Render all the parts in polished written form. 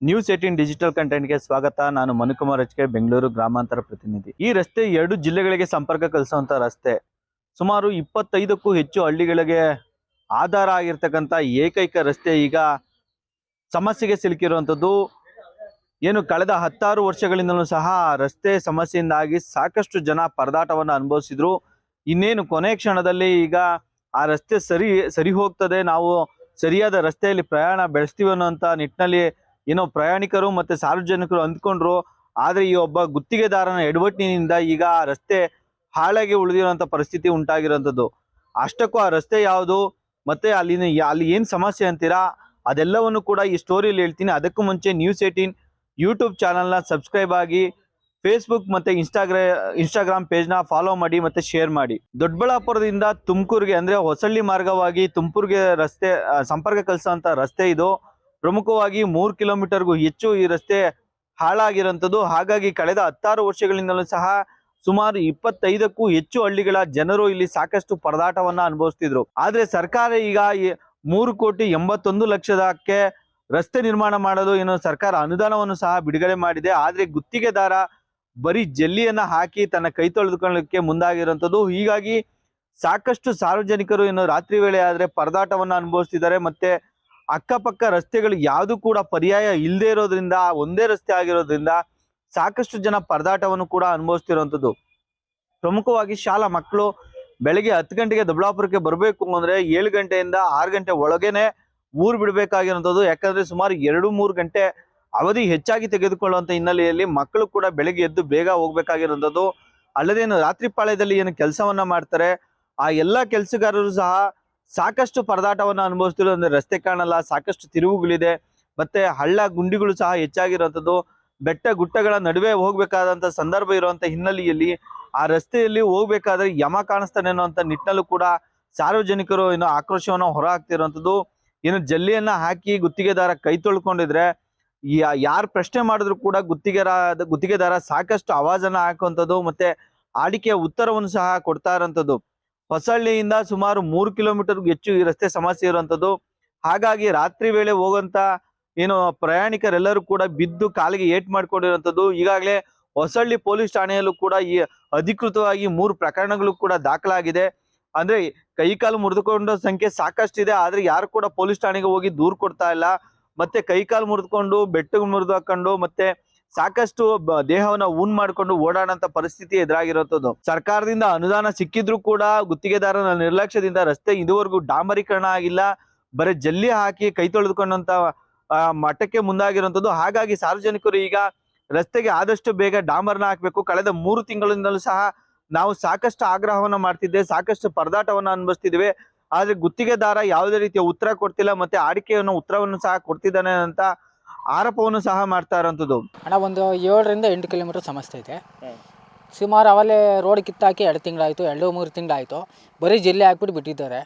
News 18 digital ಕಂಟೆಂಟ್ಗೆ ಸ್ವಾಗತ. ನಾನು Manukumar H K, Bengaluru ಗ್ರಾಮಾಂತರ ಪ್ರತಿನಿಧಿ. ಈ ರಸ್ತೆ 2 ಜಿಲ್ಲೆಗಳಿಗೆ ಸಂಪರ್ಕ ಕಲ್ಪಿಸುವಂತ ರಸ್ತೆ. ಸುಮಾರು 25ಕ್ಕೂ ಹೆಚ್ಚು ಹಳ್ಳಿಗಳಿಗೆ ಆಧಾರ ಆಗಿರ್ತಕ್ಕಂಥ ಏಕೈಕ ರಸ್ತೆ ಈಗ ಸಮಸ್ಯೆಗೆ ಸಿಲುಕಿರುವಂಥದ್ದು. ಏನು ಕಳೆದ 16 ವರ್ಷಗಳಿಂದಲೂ ಸಹ ರಸ್ತೆ ಸಮಸ್ಯೆಯಿಂದಾಗಿ ಸಾಕಷ್ಟು ಜನ ಪರದಾಟವನ್ನು ಅನುಭವಿಸಿದ್ರು. ಇನ್ನೇನು ಕೊನೆ ಕ್ಷಣದಲ್ಲಿ ಈಗ ಆ ರಸ್ತೆ ಸರಿ ಹೋಗ್ತದೆ, ನಾವು ಸರಿಯಾದ ರಸ್ತೆಯಲ್ಲಿ ಪ್ರಯಾಣ ಬೆಳೆಸ್ತೀವಿ ಅನ್ನೋಂಥ ನಿಟ್ಟಿನಲ್ಲಿ ಏನೋ ಪ್ರಯಾಣಿಕರು ಮತ್ತೆ ಸಾರ್ವಜನಿಕರು ಅಂದ್ಕೊಂಡ್ರು. ಆದ್ರೆ ಈ ಒಬ್ಬ ಗುತ್ತಿಗೆದಾರನ ಎಡವಟ್ಟಿನಿಂದ ಈಗ ಆ ರಸ್ತೆ ಹಾಳಾಗಿ ಉಳಿದಿರುವಂತ ಪರಿಸ್ಥಿತಿ ಉಂಟಾಗಿರುವಂಥದ್ದು. ಅಷ್ಟಕ್ಕೂ ಆ ರಸ್ತೆ ಯಾವುದು ಮತ್ತೆ ಅಲ್ಲಿ ಏನ್ ಸಮಸ್ಯೆ ಅಂತೀರಾ, ಅದೆಲ್ಲವನ್ನು ಕೂಡ ಈ ಸ್ಟೋರಿಯಲ್ಲಿ ಹೇಳ್ತೀನಿ. ಅದಕ್ಕೂ ಮುಂಚೆ ನ್ಯೂಸ್ 18 ಯೂಟ್ಯೂಬ್ ಚಾನಲ್ನ ಸಬ್ಸ್ಕ್ರೈಬ್ ಆಗಿ, ಫೇಸ್ಬುಕ್ ಮತ್ತೆ ಇನ್ಸ್ಟಾಗ್ರಾಮ್ ಪೇಜ್ನ ಫಾಲೋ ಮಾಡಿ ಮತ್ತೆ ಶೇರ್ ಮಾಡಿ. ದೊಡ್ಡಬಳ್ಳಾಪುರದಿಂದ ತುಮಕೂರಿಗೆ ಅಂದ್ರೆ ಹೊಸಳ್ಳಿ ಮಾರ್ಗವಾಗಿ ತುಮಕೂರಿಗೆ ರಸ್ತೆ ಸಂಪರ್ಕ ಕಲ್ಸುವಂತ ರಸ್ತೆ ಇದು. ಪ್ರಮುಖವಾಗಿ 3 ಕಿಲೋಮೀಟರ್ಗೂ ಹೆಚ್ಚು ಈ ರಸ್ತೆ ಹಾಳಾಗಿರುವಂಥದ್ದು. ಹಾಗಾಗಿ ಕಳೆದ 16 ವರ್ಷಗಳಿಂದಲೂ ಸಹ ಸುಮಾರು 25ಕ್ಕೂ ಹೆಚ್ಚು ಹಳ್ಳಿಗಳ ಜನರು ಇಲ್ಲಿ ಸಾಕಷ್ಟು ಪರದಾಟವನ್ನ ಅನುಭವಿಸ್ತಿದ್ರು. ಆದ್ರೆ ಸರ್ಕಾರ ಈಗ 3,81,00,000ಕ್ಕೆ ರಸ್ತೆ ನಿರ್ಮಾಣ ಮಾಡಲು ಏನು ಸರ್ಕಾರ ಅನುದಾನವನ್ನು ಸಹ ಬಿಡುಗಡೆ ಮಾಡಿದೆ. ಆದ್ರೆ ಗುತ್ತಿಗೆದಾರ ಬರೀ ಜಲ್ಲಿಯನ್ನ ಹಾಕಿ ತನ್ನ ಕೈ ತೊಳೆದುಕೊಳ್ಳಲಿಕ್ಕೆ ಮುಂದಾಗಿರುವಂಥದ್ದು. ಹೀಗಾಗಿ ಸಾಕಷ್ಟು ಸಾರ್ವಜನಿಕರು ಏನು ರಾತ್ರಿ ವೇಳೆ ಆದ್ರೆ ಪರದಾಟವನ್ನ ಅನುಭವಿಸ್ತಿದ್ದಾರೆ. ಮತ್ತೆ ಅಕ್ಕಪಕ್ಕ ರಸ್ತೆಗಳು ಯಾವುದು ಕೂಡ ಪರ್ಯಾಯ ಇಲ್ಲದೆ ಇರೋದ್ರಿಂದ, ಒಂದೇ ರಸ್ತೆ ಆಗಿರೋದ್ರಿಂದ ಸಾಕಷ್ಟು ಜನ ಪರದಾಟವನ್ನು ಕೂಡ ಅನುಭವಿಸ್ತಿರುವಂಥದ್ದು. ಪ್ರಮುಖವಾಗಿ ಶಾಲಾ ಮಕ್ಕಳು ಬೆಳಗ್ಗೆ 10 ಗಂಟೆಗೆ ದೊಡ್ಡಬಳ್ಳಾಪುರಕ್ಕೆ ಬರಬೇಕು ಅಂದ್ರೆ 7 ಗಂಟೆಯಿಂದ 6 ಗಂಟೆ ಒಳಗೇನೆ ಊರು ಬಿಡಬೇಕಾಗಿರುವಂಥದ್ದು. ಯಾಕಂದ್ರೆ ಸುಮಾರು 2-3 ಗಂಟೆ ಅವಧಿ ಹೆಚ್ಚಾಗಿ ತೆಗೆದುಕೊಳ್ಳುವಂತ ಹಿನ್ನೆಲೆಯಲ್ಲಿ ಮಕ್ಕಳು ಕೂಡ ಬೆಳಗ್ಗೆ ಎದ್ದು ಬೇಗ ಹೋಗ್ಬೇಕಾಗಿರುವಂಥದ್ದು. ಅಲ್ಲದೇನು ರಾತ್ರಿ ಪಾಳ್ಯದಲ್ಲಿ ಏನು ಕೆಲಸವನ್ನ ಮಾಡ್ತಾರೆ ಆ ಎಲ್ಲಾ ಕೆಲಸಗಾರರು ಸಹ ಸಾಕಷ್ಟು ಪರದಾಟವನ್ನು ಅನುಭವಿಸ್ತಿರೋ. ಅಂದ್ರೆ ರಸ್ತೆ ಕಾಣಲ್ಲ, ಸಾಕಷ್ಟು ತಿರುವುಗಳಿದೆ, ಮತ್ತೆ ಹಳ್ಳ ಗುಂಡಿಗಳು ಸಹ ಹೆಚ್ಚಾಗಿರುವಂಥದ್ದು. ಬೆಟ್ಟ ಗುಡ್ಡಗಳ ನಡುವೆ ಹೋಗ್ಬೇಕಾದಂತ ಸಂದರ್ಭ ಇರುವಂತ ಹಿನ್ನೆಲೆಯಲ್ಲಿ ಆ ರಸ್ತೆಯಲ್ಲಿ ಹೋಗ್ಬೇಕಾದ್ರೆ ಯಮ ಕಾಣಿಸ್ತಾನೆ ಅನ್ನುವಂತ ನಿಟ್ಟಿನಲ್ಲೂ ಕೂಡ ಸಾರ್ವಜನಿಕರು ಏನು ಆಕ್ರೋಶವನ್ನು ಹೊರ ಹಾಕ್ತಿರುವಂಥದ್ದು. ಏನು ಜಲ್ಲಿಯನ್ನ ಹಾಕಿ ಗುತ್ತಿಗೆದಾರ ಕೈ ತೊಳ್ಕೊಂಡಿದ್ರೆ ಯಾರು ಪ್ರಶ್ನೆ ಮಾಡಿದ್ರು ಕೂಡ ಗುತ್ತಿಗೆದಾರ ಸಾಕಷ್ಟು ಆವಾಜನ್ನ ಹಾಕುವಂಥದ್ದು ಮತ್ತೆ ಆಡಿಕೆಯ ಉತ್ತರವನ್ನು ಸಹ ಕೊಡ್ತಾ ಇರೋಂಥದ್ದು. ಹೊಸಳ್ಳಿಯಿಂದ ಸುಮಾರು 3 ಕಿಲೋಮೀಟರ್ಗೂ ಹೆಚ್ಚು ಈ ರಸ್ತೆ ಸಮಸ್ಯೆ ಇರುವಂಥದ್ದು. ಹಾಗಾಗಿ ರಾತ್ರಿ ವೇಳೆ ಹೋಗುವಂತ ಏನು ಪ್ರಯಾಣಿಕರೆಲ್ಲರೂ ಕೂಡ ಬಿದ್ದು ಕಾಲಿಗೆ ಏಟ್ ಮಾಡ್ಕೊಂಡಿರುವಂಥದ್ದು. ಈಗಾಗಲೇ ಹೊಸಳ್ಳಿ ಪೊಲೀಸ್ ಠಾಣೆಯಲ್ಲೂ ಕೂಡ ಈ ಅಧಿಕೃತವಾಗಿ 3 ಪ್ರಕರಣಗಳು ಕೂಡ ದಾಖಲಾಗಿದೆ. ಅಂದ್ರೆ ಕೈಕಾಲು ಮುರಿದುಕೊಂಡ ಸಂಖ್ಯೆ ಸಾಕಷ್ಟಿದೆ, ಆದ್ರೆ ಯಾರು ಕೂಡ ಪೊಲೀಸ್ ಠಾಣೆಗೆ ಹೋಗಿ ದೂರು ಕೊಡ್ತಾ ಇಲ್ಲ. ಮತ್ತೆ ಕೈಕಾಲು ಮುರಿದುಕೊಂಡು ಬೆಟ್ಟು ಮುರಿದು ಹಾಕೊಂಡು ಮತ್ತೆ ಸಾಕಷ್ಟು ದೇಹವನ್ನ ಊನ್ ಮಾಡ್ಕೊಂಡು ಓಡಾಡಂತ ಪರಿಸ್ಥಿತಿ ಎದುರಾಗಿರುವಂಥದ್ದು. ಸರ್ಕಾರದಿಂದ ಅನುದಾನ ಸಿಕ್ಕಿದ್ರು ಕೂಡ ಗುತ್ತಿಗೆದಾರನ ನಿರ್ಲಕ್ಷ್ಯದಿಂದ ರಸ್ತೆ ಇದುವರೆಗೂ ಡಾಂಬರೀಕರಣ ಆಗಿಲ್ಲ. ಬರೀ ಜಲ್ಲಿ ಹಾಕಿ ಕೈ ತೊಳೆದುಕೊಂಡಂತ ಮಟ್ಟಕ್ಕೆ ಮುಂದಾಗಿರುವಂಥದ್ದು. ಹಾಗಾಗಿ ಸಾರ್ವಜನಿಕರು ಈಗ ರಸ್ತೆಗೆ ಆದಷ್ಟು ಬೇಗ ಡಾಂಬರ್ನ ಹಾಕಬೇಕು. ಕಳೆದ 3 ತಿಂಗಳಿಂದಲೂ ಸಹ ನಾವು ಸಾಕಷ್ಟು ಆಗ್ರಹವನ್ನ ಮಾಡ್ತಿದ್ದೆ, ಸಾಕಷ್ಟು ಪರದಾಟವನ್ನ ಅನುಭವಿಸ್ತಿದ್ವಿ. ಆದ್ರೆ ಗುತ್ತಿಗೆದಾರ ಯಾವುದೇ ರೀತಿಯ ಉತ್ತರ ಕೊಡ್ತಿಲ್ಲ, ಮತ್ತೆ ಆಡಿಕೆಯನ್ನು ಉತ್ತರವನ್ನು ಸಹ ಕೊಡ್ತಿದ್ದಾನೆ ಅಂತ ಆರೋಪವನ್ನು ಸಹ ಮಾಡ್ತಾ ಇರೋಂಥದ್ದು. ಹಣ ಒಂದು 7ರಿಂದ 8 ಕಿಲೋಮೀಟರ್ ಸಮಸ್ಯೆ ಇದೆ. ಸುಮಾರು ಅವಲ್ಲೇ ರೋಡ್ ಕಿತ್ತಾಕಿ 2 ತಿಂಗಳಾಯಿತು, 2-3 ತಿಂಗಳಾಯಿತು. ಬರೀ ಜಿಲ್ಲೆ ಹಾಕ್ಬಿಟ್ಟು ಬಿಟ್ಟಿದ್ದಾರೆ.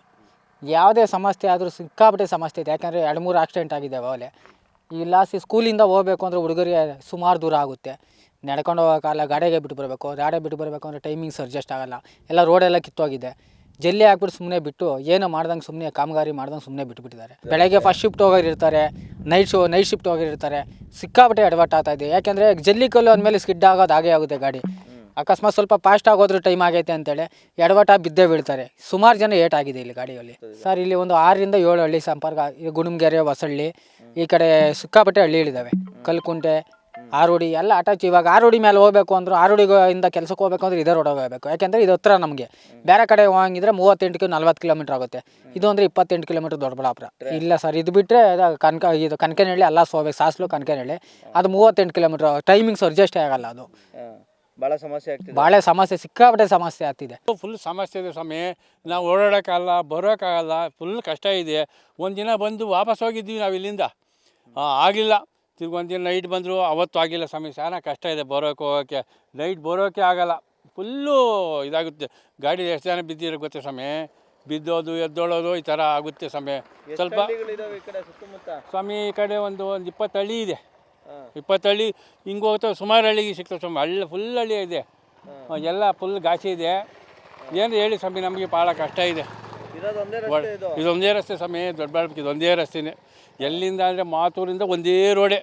ಯಾವುದೇ ಸಮಸ್ಯೆ ಆದರೂ ಸಿಕ್ಕಾಪಟ್ಟೆ ಸಮಸ್ಯೆ ಇದೆ. ಯಾಕಂದರೆ 2-3 ಆಕ್ಸಿಡೆಂಟ್ ಆಗಿದ್ದಾವೆ ಅವಲೇ. ಇಲ್ಲ ಸ್ಕೂಲಿಂದ ಹೋಗಬೇಕು ಅಂದರೆ ಹುಡುಗರಿಗೆ ಸುಮಾರು ದೂರ ಆಗುತ್ತೆ. ನಡ್ಕೊಂಡು ಹೋಗೋಕ್ಕಾಗಲ್ಲ, ಗಾಡಿಗೆ ಬಿಟ್ಟು ಬರಬೇಕು. ಗಾಡಿ ಬಿಟ್ಟು ಬರಬೇಕು ಅಂದರೆ ಟೈಮಿಂಗ್ಸ್ ಅಡ್ಜಸ್ಟ್ ಆಗೋಲ್ಲ. ಎಲ್ಲ ರೋಡೆಲ್ಲ ಕಿತ್ತೋಗಿದೆ. ಜಲ್ಲಿ ಹಾಕ್ಬಿಟ್ಟು ಸುಮ್ಮನೆ ಬಿಟ್ಟು ಏನು ಮಾಡ್ದಂಗೆ ಸುಮ್ಮನೆ ಕಾಮಗಾರಿ ಮಾಡ್ದಂಗೆ ಸುಮ್ಮನೆ ಬಿಟ್ಟುಬಿಟ್ಟಿದ್ದಾರೆ. ಬೆಳಗ್ಗೆ ಫಸ್ಟ್ ಶಿಫ್ಟ್ ಹೋಗೋರಿರ್ತಾರೆ, ನೈಟ್ ಶಿಫ್ಟ್ ಹೋಗಿರ್ತಾರೆ. ಸಿಕ್ಕಾಪಟ್ಟೆ ಎಡವಟ್ಟು ಆಗ್ತಾಯಿದೆ. ಯಾಕೆಂದರೆ ಜಲ್ಲಿ ಕಲ್ಲು ಅಂದಮೇಲೆ ಸ್ಕಿಡ್ ಆಗೋದು ಹಾಗೇ ಆಗುತ್ತೆ ಗಾಡಿ. ಅಕಸ್ಮಾತ್ ಸ್ವಲ್ಪ ಫಾಸ್ಟಾಗಿ ಹೋದ್ರೂ ಟೈಮ್ ಆಗೈತೆ ಅಂತೇಳಿ ಎಡವಟ್ಟಾಗಿ ಬಿದ್ದೇ ಬೀಳ್ತಾರೆ. ಸುಮಾರು ಜನ ಏಟಾಗಿದೆ ಇಲ್ಲಿ ಗಾಡಿಯಲ್ಲಿ. ಸರ್ ಇಲ್ಲಿ ಒಂದು 6ರಿಂದ 7 ಹಳ್ಳಿ ಸಂಪರ್ಕ. ಈ ಗುಣಮಗೆರೆ, ಹೊಸಳ್ಳಿ, ಈ ಕಡೆ ಸಿಕ್ಕಾಪಟ್ಟೆ ಹಳ್ಳಿಗಳಿದ್ದಾವೆ. ಕಲ್ಕುಂಟೆ, ಆರೋಡಿ ಎಲ್ಲ ಅಟ್ಯಾಚ್. ಇವಾಗ ಆರೋಡಿ ಮೇಲೆ ಹೋಗಬೇಕು ಅಂದರೂ ಆರೋಡಿಯಿಂದ ಕೆಲಸಕ್ಕೆ ಹೋಗಬೇಕು ಅಂದರೆ ಇದೇ ರೋಡ್ ಹೋಗಬೇಕು. ಯಾಕೆಂದರೆ ಇದು ಹತ್ರ ನಮಗೆ. ಬೇರೆ ಕಡೆ ಹೋಗಂಗಿದ್ರೆ 38-40 ಕಿಲೋಮೀಟ್ರ್ ಆಗುತ್ತೆ. ಇದು ಅಂದರೆ 28 ಕಿಲೋಮೀಟ್ರ್ ದೊಡ್ಡಬಳ್ಳಾಪುರ. ಇಲ್ಲ ಸರ್, ಇದು ಬಿಟ್ಟರೆ ಇದು ಕನಕನಹಳ್ಳಿ ಎಲ್ಲ ಹೋಗ್ಬೇಕು. ಸಾಸ್ಲು ಕನಕನಹಳ್ಳಿ ಅದು 38 ಕಿಲೋಮೀಟ್ರ್. ಟೈಮಿಂಗ್ಸ್ ಅಡ್ಜಸ್ಟೇ ಆಗಲ್ಲ. ಅದು ಭಾಳ ಸಮಸ್ಯೆ ಆಗ್ತಿದೆ. ಭಾಳ ಸಮಸ್ಯೆ, ಸಿಕ್ಕಾಪಟ್ಟೆ ಸಮಸ್ಯೆ ಆಗ್ತಿದೆ. ಫುಲ್ ಸಮಸ್ಯೆ ಇದೆ ಸ್ವಾಮಿ. ನಾವು ಓಡಾಡೋಕ್ಕಾಗಲ್ಲ, ಬರೋಕ್ಕಾಗಲ್ಲ, ಫುಲ್ ಕಷ್ಟ ಇದೆ. ಒಂದಿನ ಬಂದು ವಾಪಸ್ ಹೋಗಿದ್ವಿ ನಾವು ಇಲ್ಲಿಂದ, ಆಗಿಲ್ಲ. ತಿರ್ಗಿ ಒಂದಿನ ನೈಟ್ ಬಂದರು, ಅವತ್ತು ಆಗಿಲ್ಲ ಸ್ವಾಮಿ. ಚೆನ್ನಾಗಿ ಕಷ್ಟ ಇದೆ ಬರೋಕ್ಕೆ ಹೋಗೋಕ್ಕೆ. ನೈಟ್ ಬರೋಕ್ಕೆ ಆಗಲ್ಲ, ಫುಲ್ಲು ಇದಾಗುತ್ತೆ. ಗಾಡಿ ಎಷ್ಟು ಜನ ಬಿದ್ದಿರೋ ಗೊತ್ತೆ ಸ್ವಾಮಿ. ಬಿದ್ದೋದು ಎದ್ದೋಳೋದು ಈ ಥರ ಆಗುತ್ತೆ ಸ್ವಾಮಿ. ಸ್ವಲ್ಪ ಸ್ವಾಮಿ ಈ ಕಡೆ ಒಂದು 20 ಹಳ್ಳಿ ಇದೆ. 20 ಹಳ್ಳಿ ಹಿಂಗೆ ಹೋಗ್ತಾವೆ. ಸುಮಾರು ಹಳ್ಳಿಗೆ ಸಿಗ್ತವೆ ಸ್ವಾಮಿ. ಹಳ್ಳಿ ಫುಲ್ ಹಳ್ಳಿ ಇದೆ, ಎಲ್ಲ ಫುಲ್ ಗಾಸಿ ಇದೆ. ಏನು ಹೇಳಿ ಸ್ವಾಮಿ, ನಮಗೆ ಭಾಳ ಕಷ್ಟ ಇದೆ. ಇದೊಂದೇ ರಸ್ತೆ ಸ್ವಾಮಿ. ದೊಡ್ಡಬಳ್ಳಾಪುರಕ್ಕೆ ಇದೊಂದೇ ರಸ್ತೆನೇ. ಎಲ್ಲಿಂದ ಅಂದರೆ ಮಾತೂರಿಂದ ಒಂದೇ ರೋಡೆ.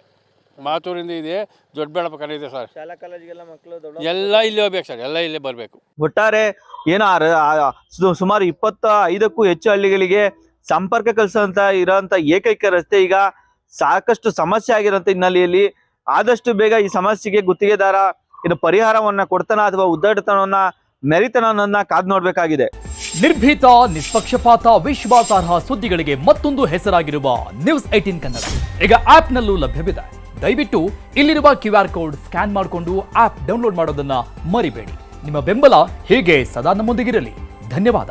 ಮಾತೂರಿಂದ ಇದೆ, ದೊಡ್ಡಬಳ್ಳಾಪುರ ಇದೆ ಸರ್. ಶಾಲಾ ಕಾಲೇಜಿಗೆಲ್ಲ ಮಕ್ಕಳು ಎಲ್ಲ ಇಲ್ಲೇ ಹೋಗ್ಬೇಕು ಸರ್, ಎಲ್ಲ ಇಲ್ಲೇ ಬರಬೇಕು. ಒಟ್ಟಾರೆ ಏನೋ ಸುಮಾರು 25ಕ್ಕೂ ಹೆಚ್ಚು ಹಳ್ಳಿಗಳಿಗೆ ಸಂಪರ್ಕ ಕಲ್ಸಂತ ಇರೋಂಥ ಏಕೈಕ ರಸ್ತೆ ಈಗ ಸಾಕಷ್ಟು ಸಮಸ್ಯೆ ಆಗಿರೋಂಥ ಹಿನ್ನೆಲೆಯಲ್ಲಿ ಆದಷ್ಟು ಬೇಗ ಈ ಸಮಸ್ಯೆಗೆ ಗುತ್ತಿಗೆದಾರ ಇನ್ನು ಪರಿಹಾರವನ್ನ ಕೊಡ್ತಾನ ಅಥವಾ ಉದ್ದಟತನವನ್ನ ಮೆರಿತನವನ್ನ ಕಾದು ನೋಡ್ಬೇಕಾಗಿದೆ. ನಿರ್ಭೀತ, ನಿಷ್ಪಕ್ಷಪಾತ, ವಿಶ್ವಾಸಾರ್ಹ ಸುದ್ದಿಗಳಿಗೆ ಮತ್ತೊಂದು ಹೆಸರಾಗಿರುವ News18 ಕನ್ನಡ ಈಗ ಆಪ್ನಲ್ಲೂ ಲಭ್ಯವಿದೆ. ದಯವಿಟ್ಟು ಇಲ್ಲಿರುವ QR ಕೋಡ್ ಸ್ಕ್ಯಾನ್ ಮಾಡಿಕೊಂಡು ಆಪ್ ಡೌನ್ಲೋಡ್ ಮಾಡೋದನ್ನ ಮರಿಬೇಡಿ. ನಿಮ್ಮ ಬೆಂಬಲ ಹೀಗೆ ಸದಾ ನಮ್ಮೊಂದಿಗಿರಲಿ. ಧನ್ಯವಾದ.